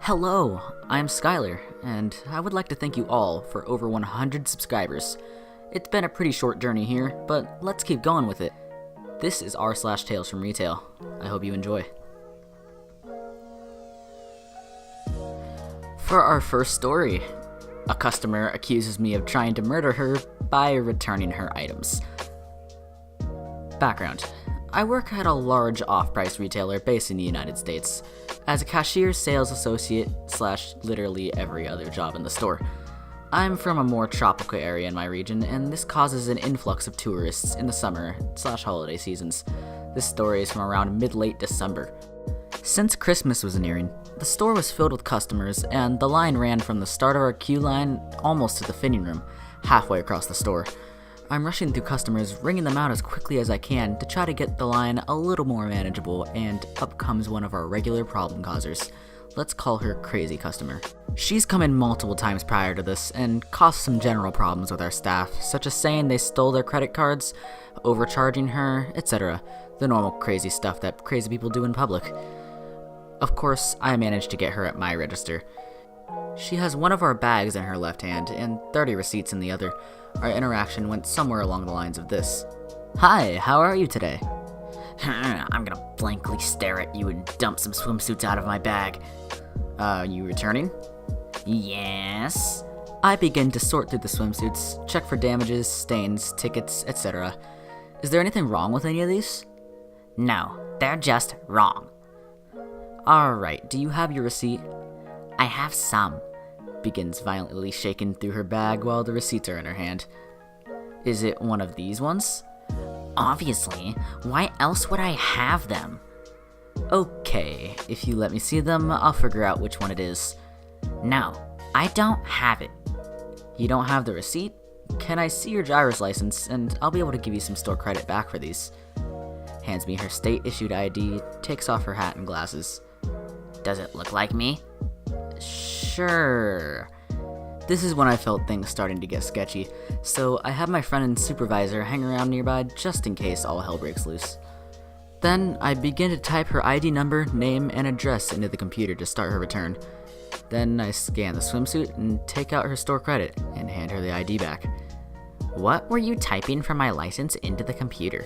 Hello, I'm Skylarr, and I would like to thank you all for over 100 subscribers. It's been a pretty short journey here, but let's keep going with it. This is r/TalesFromRetail. I hope you enjoy. For our first story, a customer accuses me of trying to murder her by returning her items. Background: I work at a large off-price retailer based in the United States as a cashier, sales associate / literally every other job in the store. I'm from a more tropical area in my region, and this causes an influx of tourists in the summer / holiday seasons. This story is from around mid-late December. Since Christmas was nearing, the store was filled with customers, and the line ran from the start of our queue line almost to the fitting room, halfway across the store. I'm rushing through customers, ringing them out as quickly as I can to try to get the line a little more manageable, and up comes one of our regular problem causers. Let's call her Crazy Customer. She's come in multiple times prior to this and caused some general problems with our staff, such as saying they stole their credit cards, overcharging her, etc. The normal crazy stuff that crazy people do in public. Of course, I managed to get her at my register. She has one of our bags in her left hand and 30 receipts in the other. Our interaction went somewhere along the lines of this. "Hi, how are you today?" "I'm gonna blankly stare at you and dump some swimsuits out of my bag." You returning?" "Yes." I begin to sort through the swimsuits, check for damages, stains, tickets, etc. "Is there anything wrong with any of these?" "No, they're just wrong." "Alright, do you have your receipt?" "I have some." Begins violently shaking through her bag while the receipts are in her hand. "Is it one of these ones?" "Obviously. Why else would I have them?" "Okay, if you let me see them, I'll figure out which one it is." "No, I don't have it." "You don't have the receipt? Can I see your driver's license, and I'll be able to give you some store credit back for these." Hands me her state-issued ID, takes off her hat and glasses. "Does it look like me?" "Sure." This is when I felt things starting to get sketchy, so I have my friend and supervisor hang around nearby just in case all hell breaks loose. Then I begin to type her ID number, name, and address into the computer to start her return. Then I scan the swimsuit and take out her store credit and hand her the ID back. "What were you typing for my license into the computer?"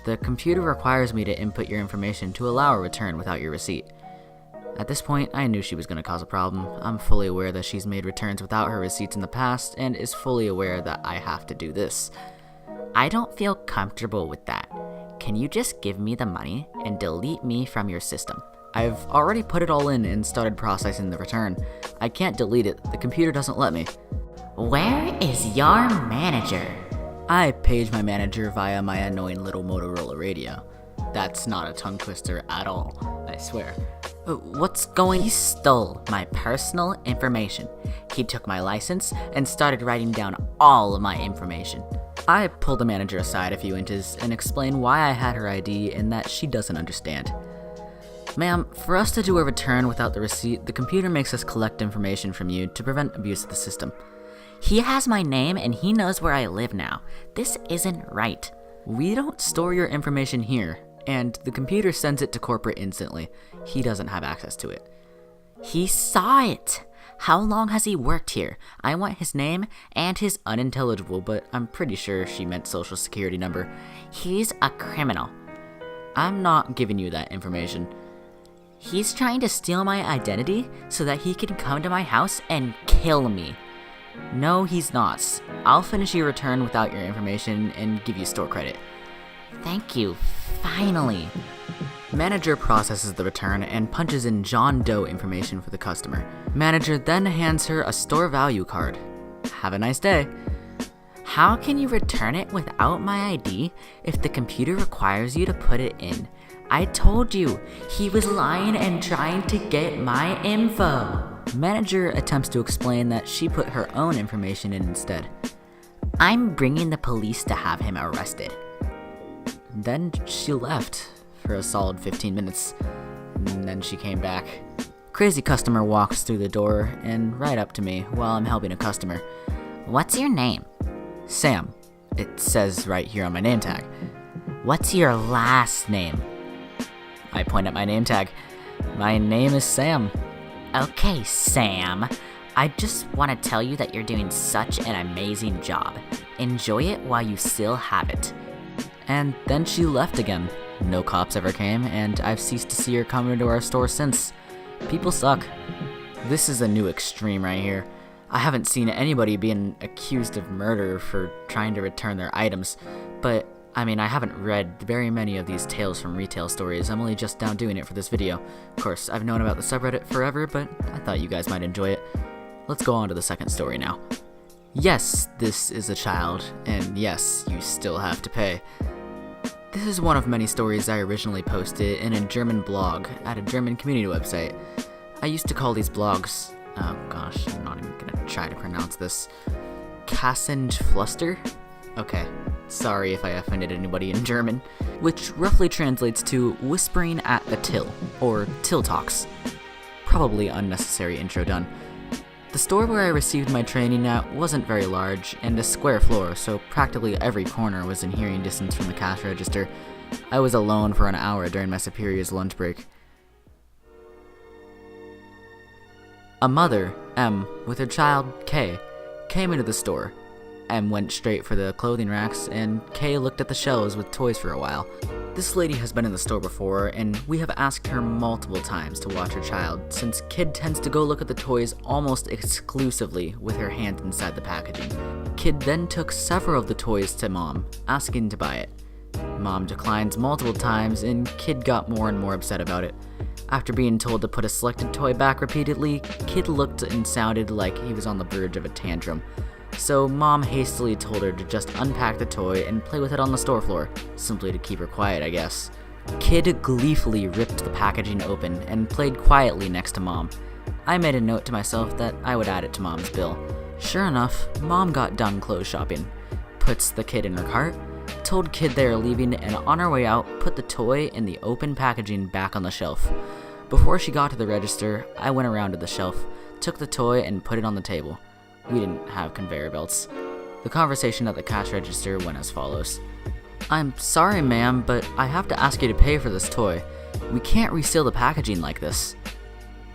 "The computer requires me to input your information to allow a return without your receipt." At this point, I knew she was going to cause a problem. I'm fully aware that she's made returns without her receipts in the past and is fully aware that I have to do this. "I don't feel comfortable with that. Can you just give me the money and delete me from your system?" "I've already put it all in and started processing the return. I can't delete it. The computer doesn't let me." "Where is your manager?" I page my manager via my annoying little Motorola radio. That's not a tongue twister at all, I swear. "What's going?" "He stole my personal information. He took my license and started writing down all of my information." I pulled the manager aside a few inches and explained why I had her ID and that she doesn't understand. "Ma'am, for us to do a return without the receipt, the computer makes us collect information from you to prevent abuse of the system." "He has my name and he knows where I live now. This isn't right." "We don't store your information here, and the computer sends it to corporate instantly. He doesn't have access to it." "He saw it. How long has he worked here? I want his name and his unintelligible, but I'm pretty sure she meant social security number." "He's a criminal." "I'm not giving you that information." "He's trying to steal my identity so that he can come to my house and kill me." "No, he's not. I'll finish your return without your information and give you store credit." "Thank you, finally." Manager processes the return and punches in John Doe information for the customer. Manager then hands her a store value card. "Have a nice day." "How can you return it without my ID if the computer requires you to put it in? I told you, he was lying and trying to get my info." Manager attempts to explain that she put her own information in instead. "I'm bringing the police to have him arrested." Then she left for a solid 15 minutes, and then she came back. Crazy Customer walks through the door and right up to me while I'm helping a customer. "What's your name?" "Sam. It says right here on my name tag." "What's your last name?" I point at my name tag. "My name is Sam." Okay, Sam. I just want to tell you that you're doing such an amazing job. Enjoy it while you still have it. And then she left again. No cops ever came, and I've ceased to see her come into our store since. People suck. This is a new extreme right here. I haven't seen anybody being accused of murder for trying to return their items, but I haven't read very many of these Tales from Retail stories. I'm only just now doing it for this video. Of course, I've known about the subreddit forever, but I thought you guys might enjoy it. Let's go on to the second story now. Yes, this is a child, and yes, you still have to pay. This is one of many stories I originally posted in a German blog at a German community website. I used to call these blogs, oh gosh, I'm not even gonna try to pronounce this, Kassenfluster? Okay, sorry if I offended anybody in German, which roughly translates to whispering at the till, or till talks. Probably unnecessary intro done. The store where I received my training at wasn't very large, and a square floor, so practically every corner was in hearing distance from the cash register. I was alone for an hour during my superior's lunch break. A mother, M, with her child, K, came into the store. M went straight for the clothing racks, and K looked at the shelves with toys for a while. This lady has been in the store before, and we have asked her multiple times to watch her child, since Kid tends to go look at the toys almost exclusively with her hand inside the packaging. Kid then took several of the toys to Mom, asking to buy it. Mom declines multiple times, and Kid got more and more upset about it. After being told to put a selected toy back repeatedly, Kid looked and sounded like he was on the verge of a tantrum. So Mom hastily told her to just unpack the toy and play with it on the store floor, simply to keep her quiet, I guess. Kid gleefully ripped the packaging open and played quietly next to Mom. I made a note to myself that I would add it to Mom's bill. Sure enough, Mom got done clothes shopping, puts the kid in her cart, told Kid they are leaving, and on her way out, put the toy in the open packaging back on the shelf. Before she got to the register, I went around to the shelf, took the toy, and put it on the table. We didn't have conveyor belts. The conversation at the cash register went as follows. I'm sorry, ma'am, but I have to ask you to pay for this toy. We can't reseal the packaging like this.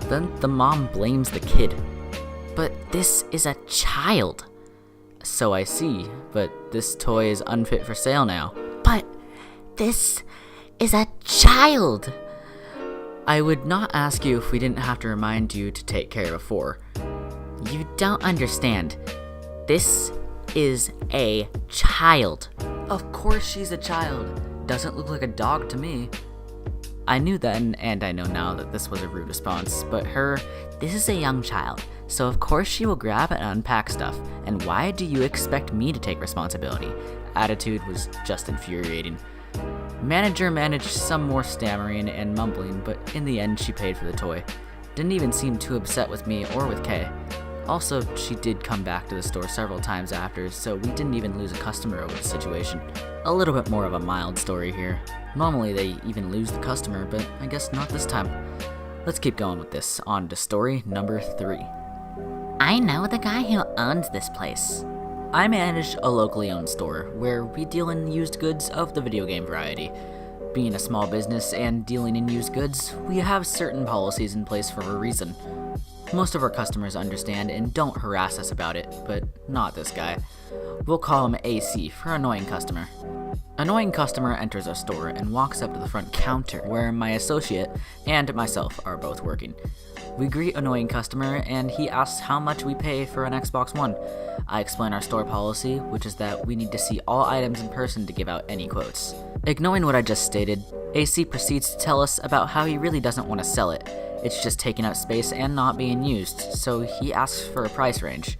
Then the mom blames the kid. But this is a child. So I see, but this toy is unfit for sale now. But this is a child. I would not ask you if we didn't have to remind you to take care before. You don't understand. This is a child. Of course she's a child. Doesn't look like a dog to me. I knew then, and I know now, that this was a rude response, but this is a young child, so of course she will grab and unpack stuff, and why do you expect me to take responsibility? Attitude was just infuriating. Manager managed some more stammering and mumbling, but in the end she paid for the toy. Didn't even seem too upset with me or with Kay. Also, she did come back to the store several times after, so we didn't even lose a customer over the situation. A little bit more of a mild story here. Normally they even lose the customer, but I guess not this time. Let's keep going with this. On to story number 3. I know the guy who owns this place. I manage a locally owned store where we deal in used goods of the video game variety. Being a small business and dealing in used goods, we have certain policies in place for a reason. Most of our customers understand and don't harass us about it, but not this guy. We'll call him AC for annoying customer. Annoying customer enters our store and walks up to the front counter where my associate and myself are both working. We greet annoying customer and he asks how much we pay for an Xbox One. I explain our store policy, which is that we need to see all items in person to give out any quotes. Ignoring what I just stated, AC proceeds to tell us about how he really doesn't want to sell it. It's just taking up space and not being used, so he asks for a price range.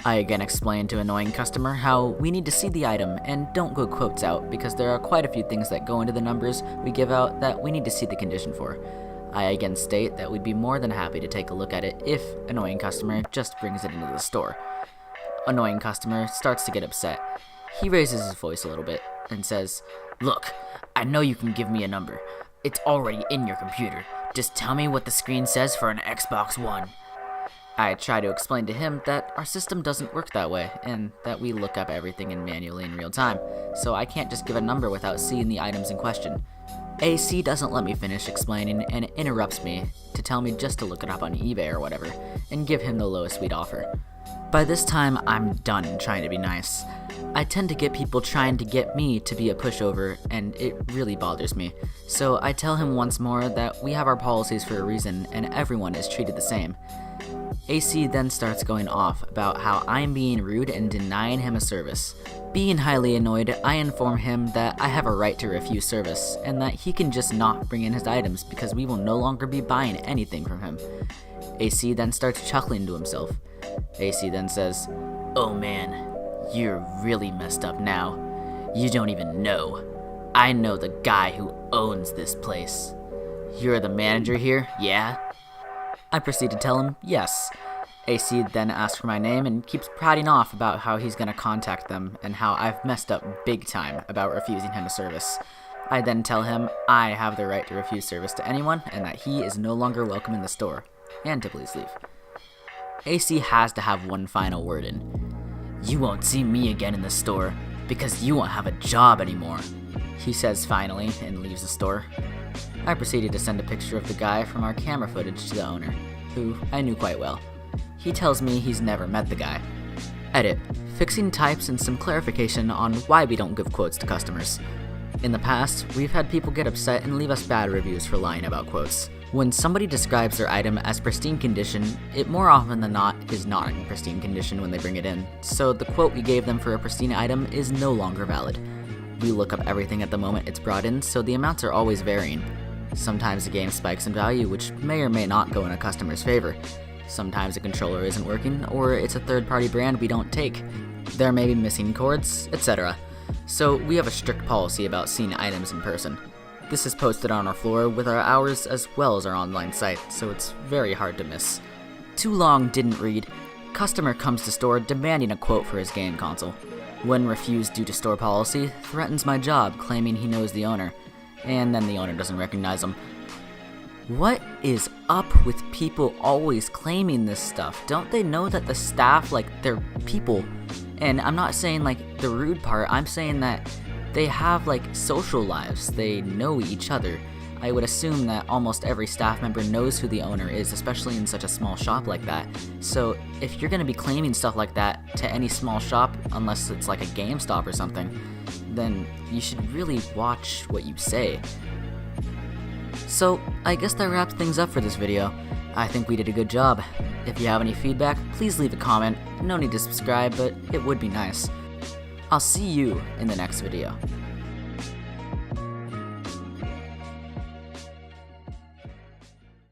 I again explain to annoying customer how we need to see the item and don't go quotes out because there are quite a few things that go into the numbers we give out that we need to see the condition for. I again state that we'd be more than happy to take a look at it if annoying customer just brings it into the store. Annoying customer starts to get upset. He raises his voice a little bit and says, "Look, I know you can give me a number. It's already in your computer. Just tell me what the screen says for an Xbox One." I try to explain to him that our system doesn't work that way, and that we look up everything manually in real time, so I can't just give a number without seeing the items in question. AC doesn't let me finish explaining and interrupts me to tell me just to look it up on eBay or whatever, and give him the lowest we'd offer. By this time, I'm done trying to be nice. I tend to get people trying to get me to be a pushover, and it really bothers me. So I tell him once more that we have our policies for a reason, and everyone is treated the same. AC then starts going off about how I'm being rude and denying him a service. Being highly annoyed, I inform him that I have a right to refuse service, and that he can just not bring in his items because we will no longer be buying anything from him. AC then starts chuckling to himself. AC then says, "Oh man, you're really messed up now. You don't even know. I know the guy who owns this place. You're the manager here, yeah?" I proceed to tell him yes. AC then asks for my name and keeps prating off about how he's gonna contact them and how I've messed up big time about refusing him a service. I then tell him I have the right to refuse service to anyone and that he is no longer welcome in the store, and to please leave. AC has to have one final word in. "You won't see me again in the store because you won't have a job anymore," he says finally and leaves the store. I proceeded to send a picture of the guy from our camera footage to the owner, who I knew quite well. He tells me he's never met the guy. Edit: fixing types and some clarification on why we don't give quotes to customers. In the past, we've had people get upset and leave us bad reviews for lying about quotes. When somebody describes their item as pristine condition, it more often than not is not in pristine condition when they bring it in, so the quote we gave them for a pristine item is no longer valid. We look up everything at the moment it's brought in, so the amounts are always varying. Sometimes the game spikes in value, which may or may not go in a customer's favor. Sometimes a controller isn't working, or it's a third-party brand we don't take. There may be missing cords, etc. So we have a strict policy about seeing items in person. This is posted on our floor with our hours as well as our online site, so it's very hard to miss. Too long didn't read. Customer comes to store demanding a quote for his game console. When refused due to store policy, threatens my job claiming he knows the owner, and then the owner doesn't recognize him. What is up with people always claiming this stuff? Don't they know that the staff, they're people? And I'm not saying the rude part, I'm saying that they have social lives, they know each other. I would assume that almost every staff member knows who the owner is, especially in such a small shop like that. So if you're gonna be claiming stuff like that to any small shop, unless it's like a GameStop or something, then you should really watch what you say. So I guess that wraps things up for this video. I think we did a good job. If you have any feedback, please leave a comment. No need to subscribe, but it would be nice. I'll see you in the next video.